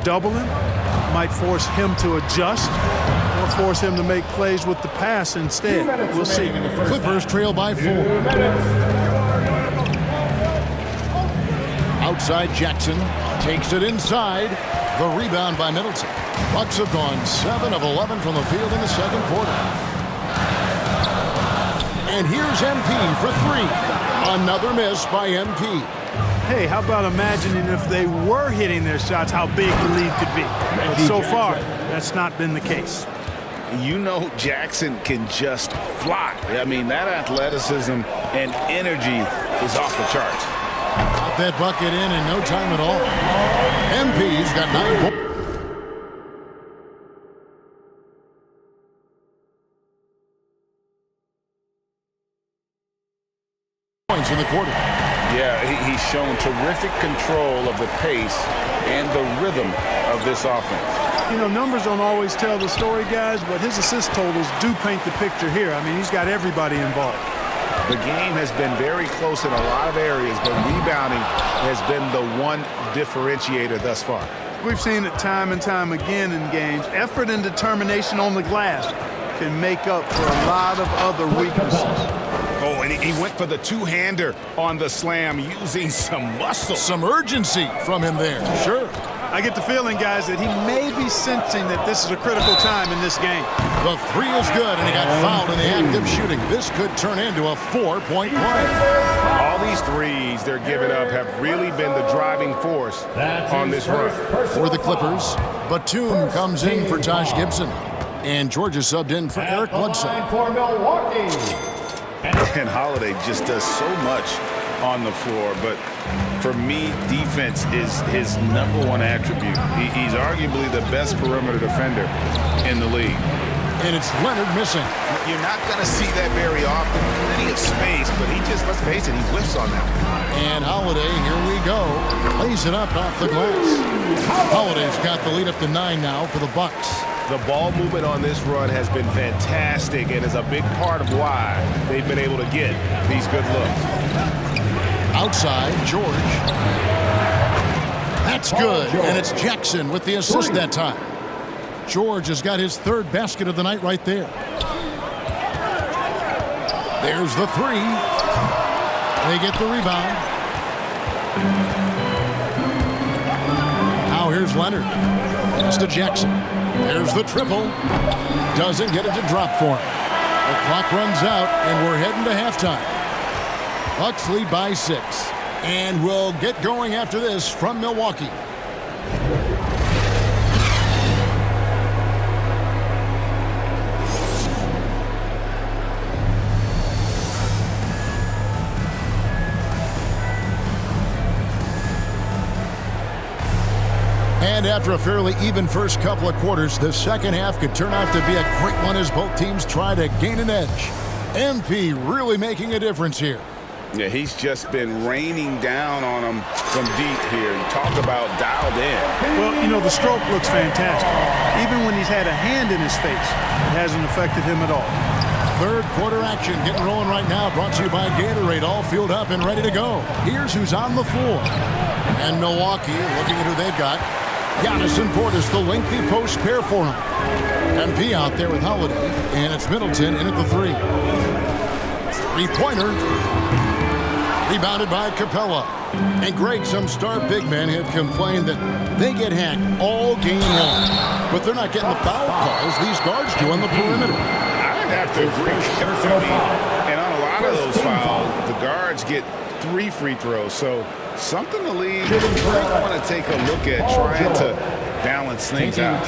doubling might force him to adjust or force him to make plays with the pass instead. We'll see. Clippers trail by 4. Outside Jackson takes it inside. The rebound by Middleton. Bucks have gone 7 of 11 from the field in the second quarter. And here's MP for 3. Another miss by MP. Hey, how about imagining if they were hitting their shots, how big the lead could be? But so far, that's not been the case. You know Jackson can just fly. I mean, that athleticism and energy is off the charts. Got that bucket in no time at all. MP's got 9 points in the quarter. Yeah, he's shown terrific control of the pace and the rhythm of this offense. You know, numbers don't always tell the story, guys, but his assist totals do paint the picture here. I mean, he's got everybody involved. The game has been very close in a lot of areas, but rebounding has been the one differentiator thus far. We've seen it time and time again in games. Effort and determination on the glass can make up for a lot of other weaknesses. Oh, and he went for the two-hander on the slam using some muscle. Some urgency from him there. Sure. I get the feeling, guys, that he may be sensing that this is a critical time in this game. The 3 is good, and he got fouled in the act of shooting. This could turn into a 4-point play. All these threes they're giving up have really been the driving force on this run. For the Clippers, Batum comes in for Taj Gibson. And Georgia subbed in for Eric Bledsoe. For Milwaukee. And Holiday just does so much on the floor, but for me, defense is his #1 attribute. He's arguably the best perimeter defender in the league. And it's Leonard missing. You're not going to see that very often. Plenty of space, but he just, let's face it, he whiffs on that. And Holiday, here we go, lays it up off the glass. Holiday's got the lead up to 9 now for the Bucks. The ball movement on this run has been fantastic and is a big part of why they've been able to get these good looks. Outside, George. That's good, and it's Jackson with the assist that time. George has got his 3rd basket of the night right there. There's the 3. They get the rebound. Now here's Leonard. Pass to Jackson. There's the triple. Doesn't get it to drop for him. The clock runs out, and we're heading to halftime. Bucks lead by 6. And we'll get going after this from Milwaukee. And after a fairly even first couple of quarters, the second half could turn out to be a great one as both teams try to gain an edge. MP really making a difference here. Yeah, he's just been raining down on him from deep here. You talk about dialed in. Well, you know, the stroke looks fantastic. Even when he's had a hand in his face, it hasn't affected him at all. 3rd quarter action getting rolling right now, brought to you by Gatorade, all fueled up and ready to go. Here's who's on the floor. And Milwaukee, looking at who they've got. Giannis and Portis, the lengthy post pair for him. MP out there with Holiday, and it's Middleton in at the 3. 3-pointer. Rebounded by Capella. And Greg, some star big men have complained that they get hacked all game long. But they're not getting the foul calls these guards do on the perimeter. I'd have to agree. And on a lot of those fouls, the guards get 3 free throws. So something the league might want to take a look at, trying to balance things out.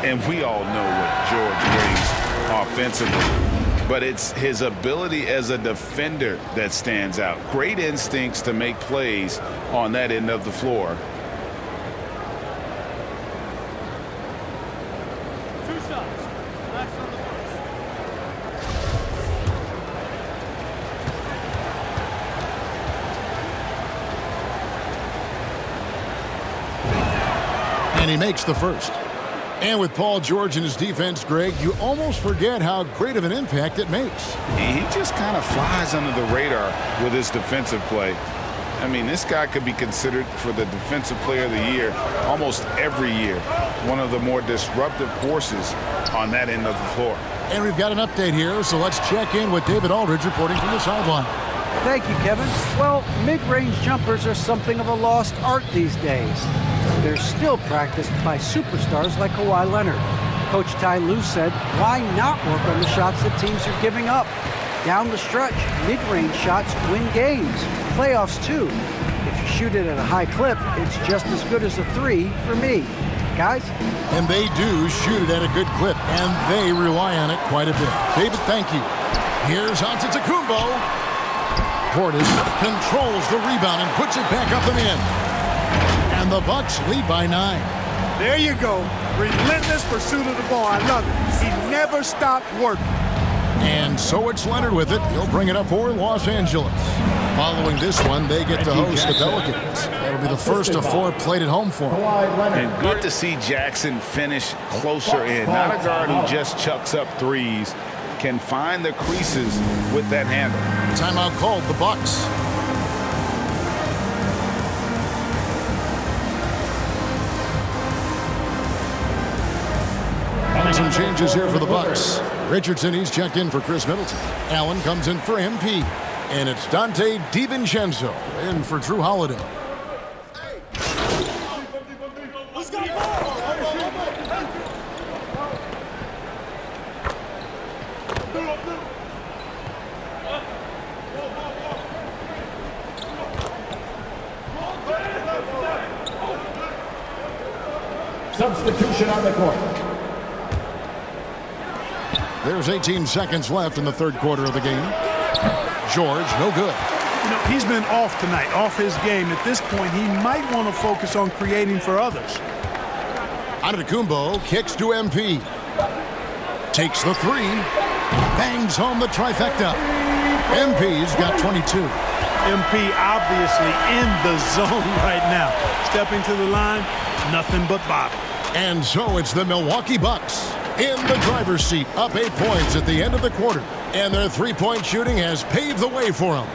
And we all know what George brings offensively. But it's his ability as a defender that stands out. Great instincts to make plays on that end of the floor. And he makes the first. And with Paul George and his defense, Greg, you almost forget how great of an impact it makes. He just kind of flies under the radar with his defensive play. I mean, this guy could be considered for the Defensive Player of the Year almost every year. One of the more disruptive forces on that end of the floor. And we've got an update here, so let's check in with David Aldridge reporting from the sideline. Thank you, Kevin. Well, mid-range jumpers are something of a lost art these days. They're still practiced by superstars like Kawhi Leonard. Coach Ty Lue said, why not work on the shots that teams are giving up? Down the stretch, mid-range shots win games. Playoffs, too. If you shoot it at a high clip, it's just as good as a three for me. Guys? And they do shoot it at a good clip, and they rely on it quite a bit. David, thank you. Here's Antetokounmpo. Portis controls the rebound and puts it back up and in. And the Bucks lead by 9. There you go. Relentless pursuit of the ball. I love it. He never stopped working. And so it's Leonard with it. He'll bring it up for Los Angeles. Following this one, they get to host the Pelicans. That'll be the first of 4 played at home for them. And good to see Jackson finish closer in. Not a guard who just chucks up threes. Can find the creases with that handle. Timeout called, the Bucks. And some changes here for the Bucks. Richardson, he's checked in for Chris Middleton. Allen comes in for MP. And it's Dante DiVincenzo in for Drew Holiday. Substitution on the court. There's 18 seconds left in the third quarter of the game. George, no good. You know, he's been off tonight, off his game. At this point, he might want to focus on creating for others. Antetokounmpo kicks to MP. Takes the three. Bangs home the trifecta. MP's got 22. MP obviously in the zone right now. Stepping to the line, nothing but bottom. And so it's the Milwaukee Bucks in the driver's seat, up 8 points at the end of the quarter. And their three-point shooting has paved the way for them.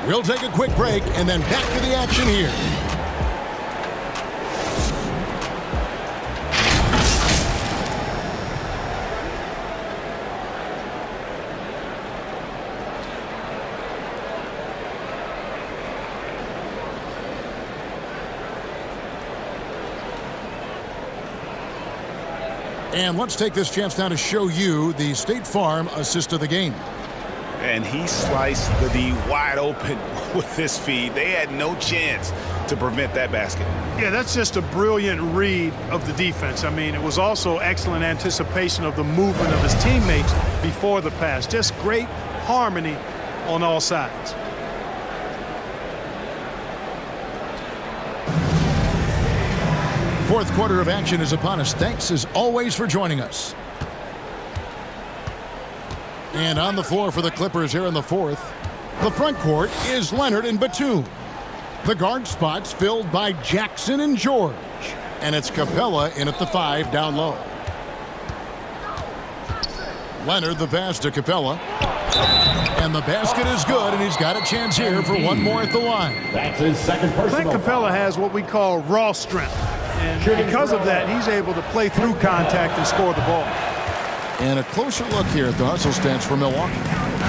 We'll take a quick break and then back to the action here. And let's take this chance now to show you the State Farm assist of the game. And he sliced the D wide open with this feed. They had no chance to prevent that basket. Yeah, that's just a brilliant read of the defense. I mean, it was also excellent anticipation of the movement of his teammates before the pass. Just great harmony on all sides. Fourth quarter of action is upon us. Thanks as always for joining us. And on the floor for the Clippers here in the fourth, the front court is Leonard and Batum. The guard spots filled by Jackson and George. And it's Capella in at the 5 down low. Leonard the pass to Capella. And the basket is good, and he's got a chance here for one more at the line. That's his second personal. Clint Capella has what we call raw strength. And because of that, he's able to play through contact and score the ball. And a closer look here at the hustle stance for Milwaukee.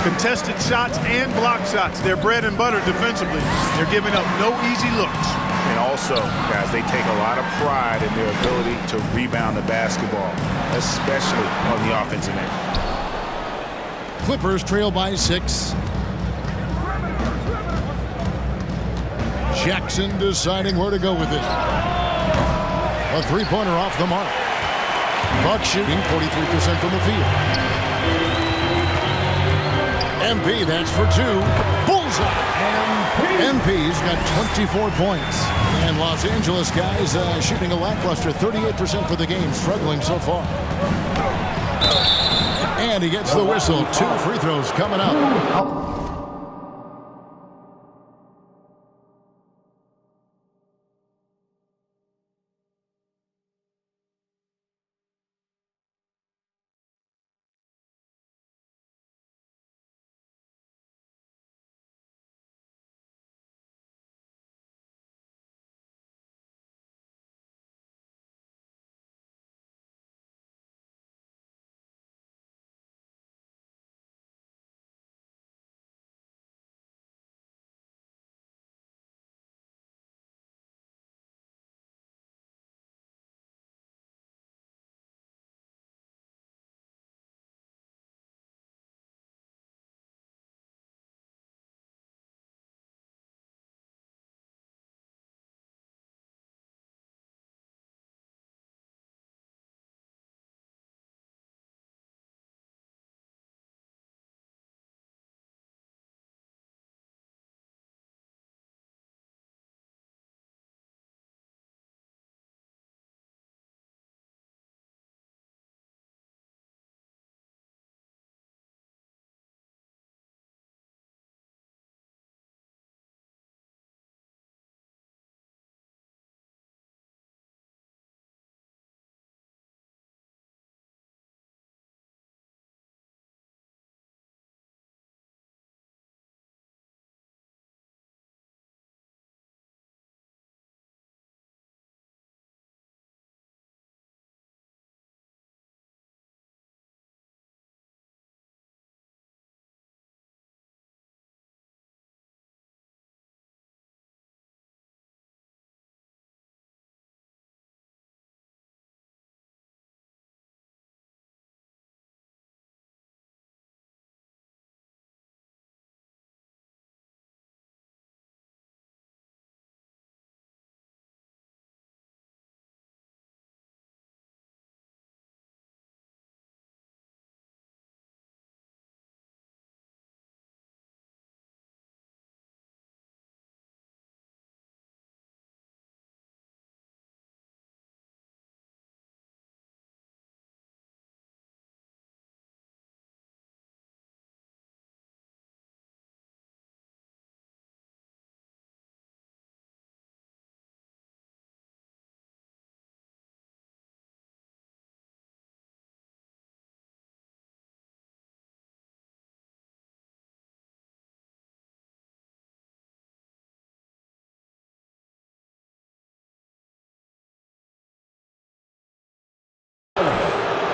Contested shots and block shots. They're bread and butter defensively. They're giving up no easy looks. And also, guys, they take a lot of pride in their ability to rebound the basketball, especially on the offensive end. Clippers trail by 6. Jackson deciding where to go with it. A three-pointer off the mark. Bucks shooting 43% from the field. MP, that's for 2. Bullseye. MP's got 24 points. And Los Angeles guys shooting a lackluster 38% for the game, struggling so far. And he gets the whistle. 2 free throws coming up.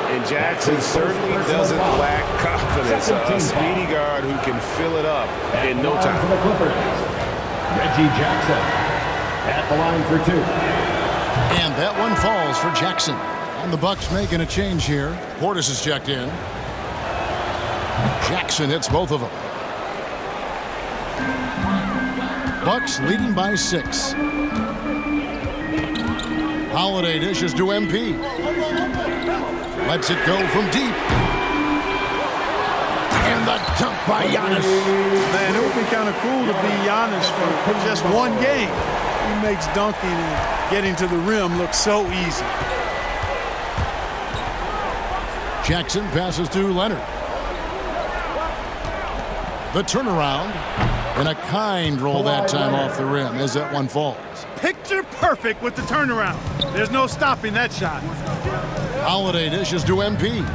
And Jackson certainly doesn't lack confidence. A speedy guard who can fill it up in no time. For the Clippers, Reggie Jackson at the line for 2. And that one falls for Jackson. And the Bucks making a change here. Portis is checked in. Jackson hits both of them. Bucks leading by 6. Holiday dishes to MP. Lets it go from deep. And the dunk by Giannis. Man, it would be kind of cool to be Giannis for just one game. He makes dunking and getting to the rim look so easy. Jackson passes to Leonard. The turnaround. And a kind roll that time off the rim as that one falls. Picture perfect with the turnaround. There's no stopping that shot. Holiday dishes to MP.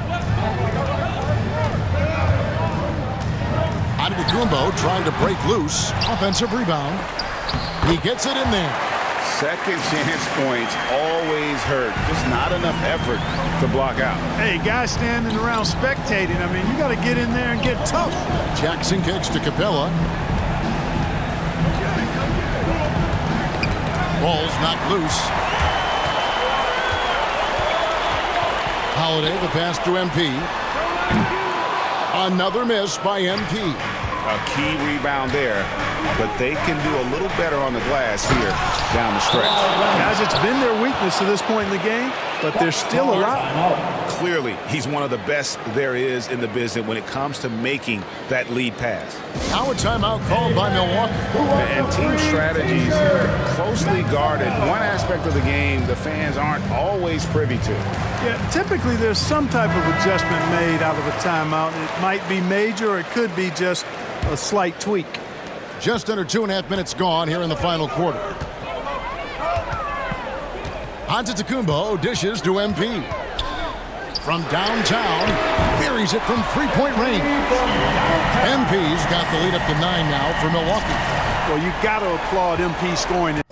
Antetokounmpo trying to break loose. Offensive rebound. He gets it in there. Second chance points always hurt. Just not enough effort to block out. Hey, guys standing around spectating. I mean, you got to get in there and get tough. Jackson kicks to Capella. Ball's knocked loose. Holiday, the pass to MP. Another miss by MP. A key rebound there, but they can do a little better on the glass here down the stretch. Guys, it's been their weakness to this point in the game, but they're still alive. Clearly, he's one of the best there is in the business when it comes to making that lead pass. Now a timeout called by Milwaukee. And team strategies closely guarded. One aspect of the game the fans aren't always privy to. Yeah, typically there's some type of adjustment made out of a timeout. It might be major or it could be just a slight tweak. Just under 2.5 minutes gone here in the final quarter. Antetokounmpo dishes to MP. From downtown, buries it from three-point range. MP's got the lead up to 9 now for Milwaukee. Well, you got to applaud MP scoring